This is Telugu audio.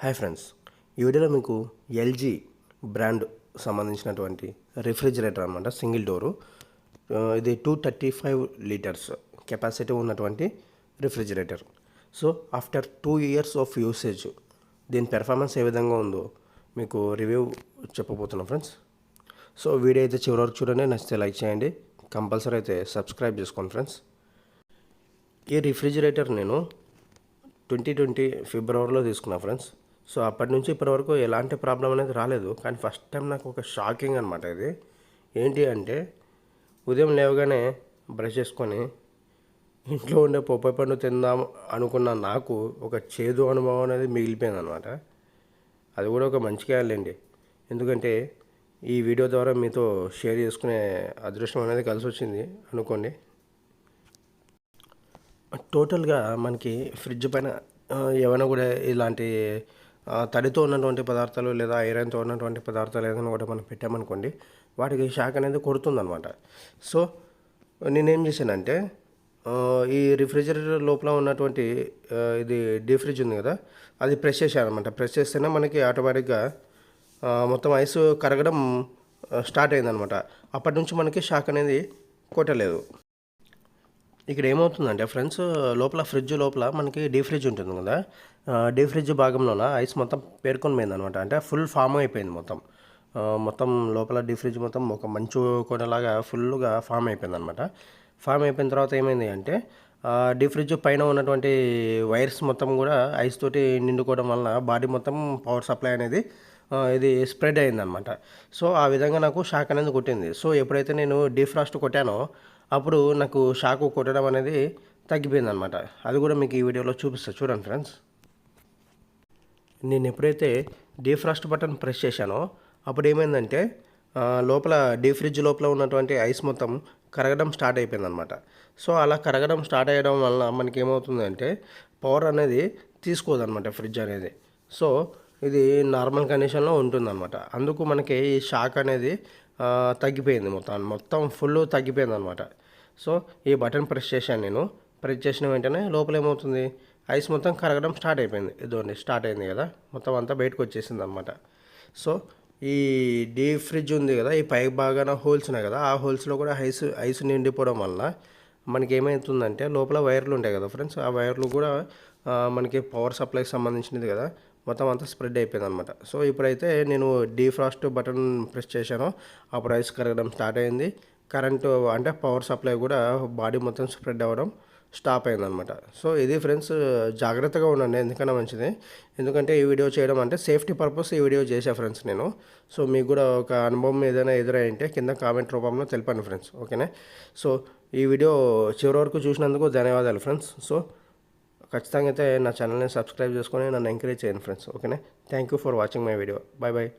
హాయ్ ఫ్రెండ్స్, ఈ వీడియోలో మీకు ఎల్జీ బ్రాండ్ సంబంధించినటువంటి రిఫ్రిజిరేటర్ అనమాట. Single door. ఇది 235 లీటర్స్ కెపాసిటీ ఉన్నటువంటి refrigerator. So after 2 years of usage దీని పెర్ఫార్మెన్స్ ఏ విధంగా ఉందో మీకు రివ్యూ చెప్పబోతున్నాం ఫ్రెండ్స్. సో వీడియో అయితే చివరి వరకు చూడండి, నచ్చితే లైక్ చేయండి, కంపల్సరీ అయితే సబ్స్క్రైబ్ చేసుకోండి ఫ్రెండ్స్. ఈ రిఫ్రిజిరేటర్ నేను 2020 ఫిబ్రవరిలో తీసుకున్నా ఫ్రెండ్స్. సో అప్పటి నుంచి ఇప్పటి వరకు ఎలాంటి ప్రాబ్లం అనేది రాలేదు. కానీ ఫస్ట్ టైం నాకు ఒక షాకింగ్ అనమాట. ఇది ఏంటి అంటే, ఉదయం లేవగానే బ్రష్ చేసుకొని ఇంట్లో ఉండే పొప్పై పండు తిందాం అనుకున్న నాకు ఒక చేదు అనుభవం అనేది మిగిలిపోయింది అనమాట. అది కూడా ఒక మంచి కాయాలండి, ఎందుకంటే ఈ వీడియో ద్వారా మీతో షేర్ చేసుకునే అదృష్టం అనేది కలిసి వచ్చింది అనుకోండి. టోటల్గా మనకి ఫ్రిడ్జ్ పైన ఏమైనా కూడా ఇలాంటి తడితో ఉన్నటువంటి పదార్థాలు లేదా ఐరన్తో ఉన్నటువంటి పదార్థాలు ఏదైనా కూడా మనం పెట్టామనుకోండి, వాటికి షాక్ అనేది కొడుతుందన్నమాట. సో నేనేం చేశానంటే, ఈ రిఫ్రిజిరేటర్ లోపల ఉన్నటువంటి ఇది డీప్ ఫ్రిడ్జ్ ఉంది కదా, అది ప్రెస్ చేశాను అనమాట. ప్రెస్ చేస్తేనే మనకి ఆటోమేటిక్గా మొత్తం ఐస్ కరగడం స్టార్ట్ అయిందనమాట. అప్పటి నుంచి మనకి షాక్ అనేది కొట్టలేదు. ఇక్కడ ఏమవుతుందంటే ఫ్రెండ్స్, లోపల ఫ్రిడ్జ్ లోపల మనకి డీ ఫ్రిడ్జ్ ఉంటుంది కదా, డీ ఫ్రిడ్జ్ భాగంలోన ఐస్ మొత్తం పేర్కొని పోయింది అనమాట. అంటే ఫుల్ ఫామ్ అయిపోయింది మొత్తం లోపల డీ ఫ్రిడ్జ్ మొత్తం ఒక మంచు కొనలాగా ఫుల్గా ఫామ్ అయిపోయింది అనమాట. ఫామ్ అయిపోయిన తర్వాత ఏమైంది అంటే, డీ ఫ్రిడ్జ్ పైన ఉన్నటువంటి వైర్స్ మొత్తం కూడా ఐస్ తోటి నిండుకోవడం వలన బాడీ మొత్తం పవర్ సప్లై అనేది ఇది స్ప్రెడ్ అయిందనమాట. సో ఆ విధంగా నాకు షాక్ అనేది కొట్టింది. సో ఎప్పుడైతే నేను డీఫ్రాస్ట్ కొట్టానో అప్పుడు నాకు షాక్ కొట్టడం అనేది తగ్గిపోయింది అనమాట. అది కూడా మీకు ఈ వీడియోలో చూపిస్తా, చూడండి ఫ్రెండ్స్. నేను ఎప్పుడైతే డీఫ్రాస్ట్ బటన్ ప్రెస్ చేశానో అప్పుడు ఏమైందంటే, లోపల డీ ఫ్రిడ్జ్ లోపల ఉన్నటువంటి ఐస్ మొత్తం కరగడం స్టార్ట్ అయిపోయింది అనమాట. సో అలా కరగడం స్టార్ట్ అయ్యడం వల్ల మనకి ఏమవుతుందంటే, పవర్ అనేది తీసుకోదన్నమాట ఫ్రిడ్జ్ అనేది. సో ఇది నార్మల్ కండిషన్లో ఉంటుందన్నమాట. అందుకు మనకి ఈ షాక్ అనేది తగ్గిపోయింది, మొత్తం ఫుల్ తగ్గిపోయింది అనమాట. సో ఈ బటన్ ప్రెస్ చేశాను నేను. ప్రెస్ చేసిన వెంటనే లోపల ఏమవుతుంది, ఐస్ మొత్తం కరగడం స్టార్ట్ అయిపోయింది. ఇదోండి స్టార్ట్ అయింది కదా, మొత్తం అంతా బయటకు వచ్చేసింది అనమాట. సో ఈ డీప్ ఫ్రిడ్జ్ ఉంది కదా, ఈ పై బాగాన హోల్స్ ఉన్నాయి కదా, ఆ హోల్స్లో కూడా ఐస్ నిండిపోవడం వల్ల మనకి ఏమవుతుందంటే, లోపల వైర్లు ఉంటాయి కదా ఫ్రెండ్స్, ఆ వైర్లు కూడా మనకి పవర్ సప్లైకి సంబంధించినది కదా, మొత్తం అంతా స్ప్రెడ్ అయిపోయింది అనమాట. సో ఇప్పుడైతే నేను డీఫ్రాస్ట్ బటన్ ప్రెస్ చేశానో అప్పుడు ఐస్ కరగడం స్టార్ట్ అయింది. కరెంటు అంటే పవర్ సప్లై కూడా బాడీ మొత్తం స్ప్రెడ్ అవ్వడం స్టాప్ అయిందనమాట. సో ఇది ఫ్రెండ్స్, జాగ్రత్తగా ఉండండి, ఎందుకన్నా మంచిది. ఎందుకంటే ఈ వీడియో చేయడం అంటే సేఫ్టీ పర్పస్ ఈ వీడియో చేసా ఫ్రెండ్స్ నేను. సో మీకు కూడా ఒక అనుభవం ఏదైనా ఎదురైంటే కింద కామెంట్ రూపంలో తెలపండి ఫ్రెండ్స్, ఓకేనా. సో ఈ వీడియో చివరి వరకు చూసినందుకు ధన్యవాదాలు ఫ్రెండ్స్. సో ఖచ్చితంగా అయితే నా ఛానల్ని సబ్స్క్రైబ్ చేసుకొని నన్ను ఎంకరేజ్ చేయండి ఫ్రెండ్స్, ఓకేనా. Thank you for watching my video. Bye bye.